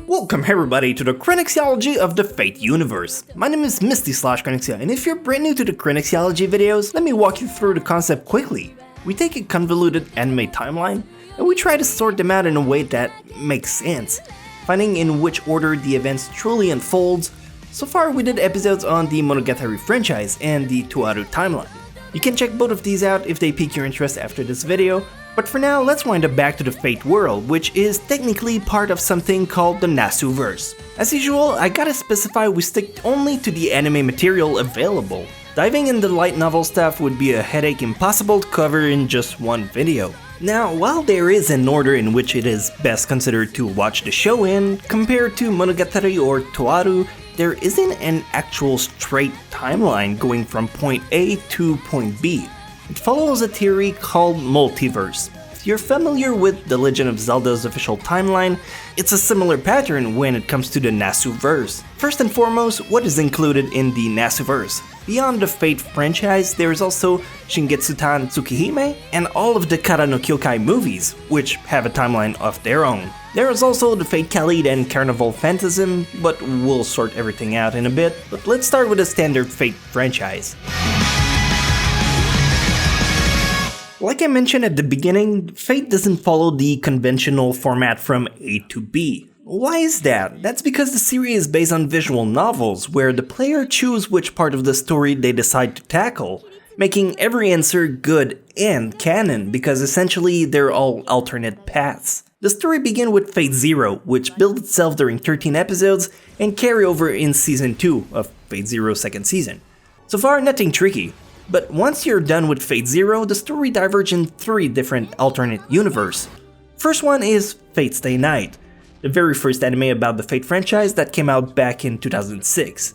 Welcome everybody to the Chronexialogy of the Fate universe. My name is Misty /Chronexia, and if you're brand new to the Chronexialogy videos, let me walk you through the concept quickly. We take a convoluted anime timeline, and we try to sort them out in a way that makes sense, finding in which order the events truly unfolds. So far we did episodes on the Monogatari franchise and the Toaru timeline. You can check both of these out if they pique your interest after this video, but for now let's wind up back to the Fate world, which is technically part of something called the Nasuverse. As usual, I gotta specify we stick only to the anime material available. Diving in the light novel stuff would be a headache impossible to cover in just one video. Now, while there is an order in which it is best considered to watch the show in, compared to Monogatari or Toaru, there isn't an actual straight timeline going from point A to point B. It follows a theory called multiverse. If you're familiar with The Legend of Zelda's official timeline, it's a similar pattern when it comes to the Nasuverse. First and foremost, what is included in the Nasuverse? Beyond the Fate franchise, there is also Shingetsu-tan Tsukihime and all of the Kara no Kyokai movies, which have a timeline of their own. There is also the Fate Khalid and Carnival Phantasm, but we'll sort everything out in a bit. But let's start with the standard Fate franchise. Like I mentioned at the beginning, Fate doesn't follow the conventional format from A to B. Why is that? That's because the series is based on visual novels, where the player chooses which part of the story they decide to tackle, making every answer good and canon, because essentially they're all alternate paths. The story begins with Fate Zero, which built itself during 13 episodes and carry over in Season 2 of Fate Zero's second season. So far, nothing tricky. But once you're done with Fate Zero, the story diverges in 3 different alternate universes. First one is Fate Stay Night, the very first anime about the Fate franchise that came out back in 2006.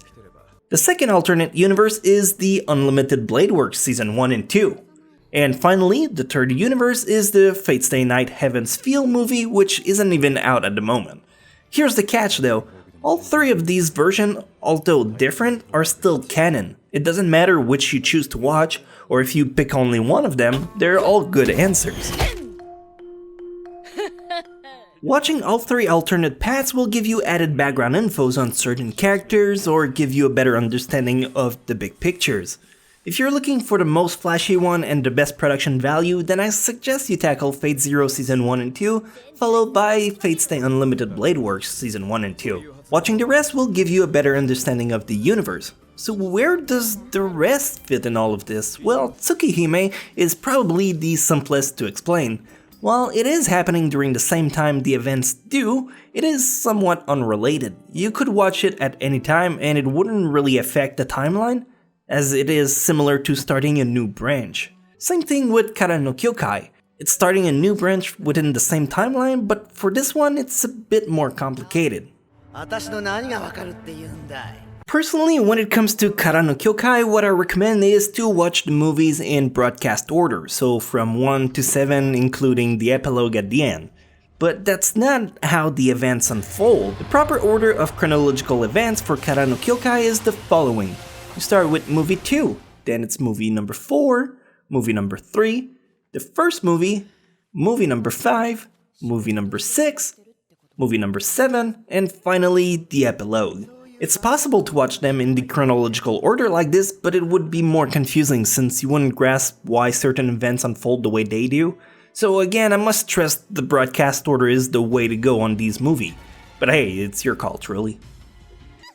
The second alternate universe is the Unlimited Blade Works Season 1 and 2. And finally, the third universe is the Fate Stay Night Heaven's Feel movie, which isn't even out at the moment. Here's the catch though, all 3 of these versions, although different, are still canon. It doesn't matter which you choose to watch, or if you pick only one of them, they're all good answers. Watching all 3 alternate paths will give you added background infos on certain characters, or give you a better understanding of the big pictures. If you're looking for the most flashy one and the best production value, then I suggest you tackle Fate Zero Season 1 and 2, followed by Fate Stay Unlimited Blade Works Season 1 and 2. Watching the rest will give you a better understanding of the universe. So where does the rest fit in all of this? Well, Tsukihime is probably the simplest to explain. While it is happening during the same time the events do, it is somewhat unrelated. You could watch it at any time and it wouldn't really affect the timeline, as it is similar to starting a new branch. Same thing with Kara no Kyokai. It's starting a new branch within the same timeline, but for this one it's a bit more complicated. Personally, when it comes to Kara no Kyokai, what I recommend is to watch the movies in broadcast order, so from 1 to 7 including the epilogue at the end. But that's not how the events unfold. The proper order of chronological events for Kara no Kyokai is the following. You start with movie 2, then it's movie number 4, movie number 3, the first movie number 5, movie number 6, movie number 7, and finally the epilogue. It's possible to watch them in the chronological order like this, but it would be more confusing since you wouldn't grasp why certain events unfold the way they do. So again, I must stress the broadcast order is the way to go on these movies. But hey, it's your call truly.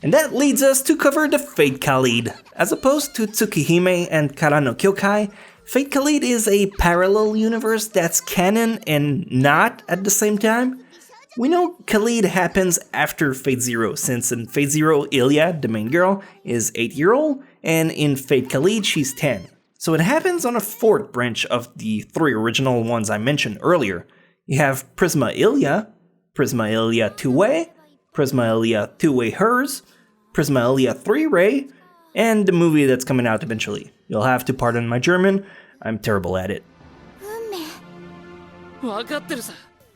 And that leads us to cover the Fate Khalid. As opposed to Tsukihime and Kara no Kyokai, Fate Khalid is a parallel universe that's canon and not at the same time. We know Khalid happens after Fate Zero, since in Fate Zero, Ilya, the main girl, is 8-year-old, and in Fate Khalid, she's 10. So it happens on a 4th branch of the 3 original ones I mentioned earlier. You have Prisma Ilya 2-way, Prisma Ilya 2-way hers, Prisma Ilya 3-ray, and the movie that's coming out eventually. You'll have to pardon my German, I'm terrible at it.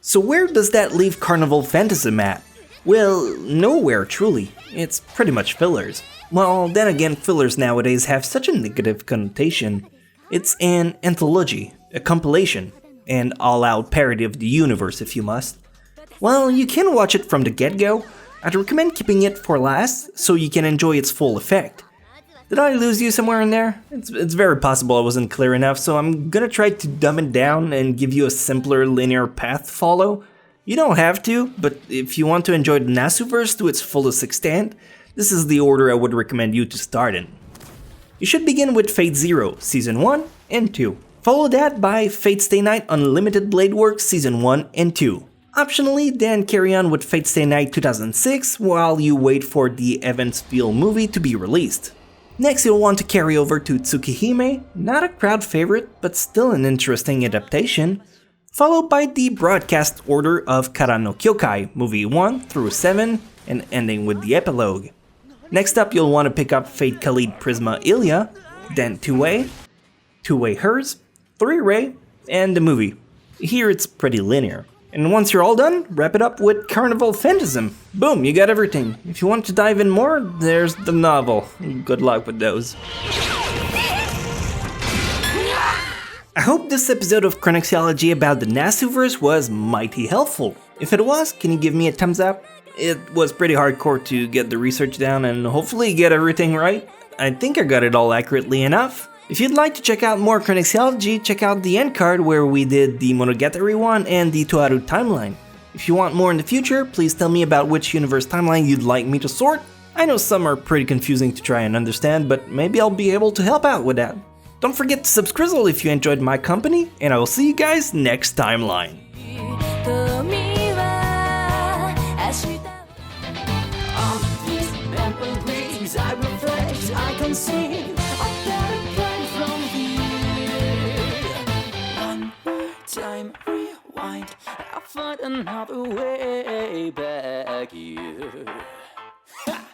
So where does that leave Carnival Phantasm at? Well, nowhere truly. It's pretty much fillers. Well, then again, fillers nowadays have such a negative connotation. It's an anthology, a compilation, and all-out parody of the universe if you must. While you can watch it from the get-go, I'd recommend keeping it for last so you can enjoy its full effect. Did I lose you somewhere in there? It's very possible I wasn't clear enough, so I'm gonna try to dumb it down and give you a simpler linear path to follow. You don't have to, but if you want to enjoy the Nasuverse to its fullest extent, this is the order I would recommend you to start in. You should begin with Fate Zero, Season 1 and 2. Follow that by Fate Stay Night Unlimited Blade Works Season 1 and 2. Optionally, then carry on with Fate Stay Night 2006 while you wait for the Evansville movie to be released. Next, you'll want to carry over to Tsukihime, not a crowd favorite, but still an interesting adaptation, followed by the broadcast order of Kara no Kyokai, movie 1 through 7, and ending with the epilogue. Next up, you'll want to pick up Fate Khalid Prisma Ilya, then 2-Way, 2-Way Hers, 3-Ray, and the movie. Here it's pretty linear. And once you're all done, wrap it up with Carnival Phantasm. Boom, you got everything. If you want to dive in more, there's the novel. Good luck with those. I hope this episode of Chronexialogy about the Nasuverse was mighty helpful. If it was, can you give me a thumbs up? It was pretty hardcore to get the research down and hopefully get everything right. I think I got it all accurately enough. If you'd like to check out more Chronexialogy, check out the end card where we did the Monogatari one and the Toaru timeline. If you want more in the future, please tell me about which universe timeline you'd like me to sort. I know some are pretty confusing to try and understand, but maybe I'll be able to help out with that. Don't forget to subscrizzle if you enjoyed my company, and I will see you guys next timeline. Time rewind, I'll find another way back here.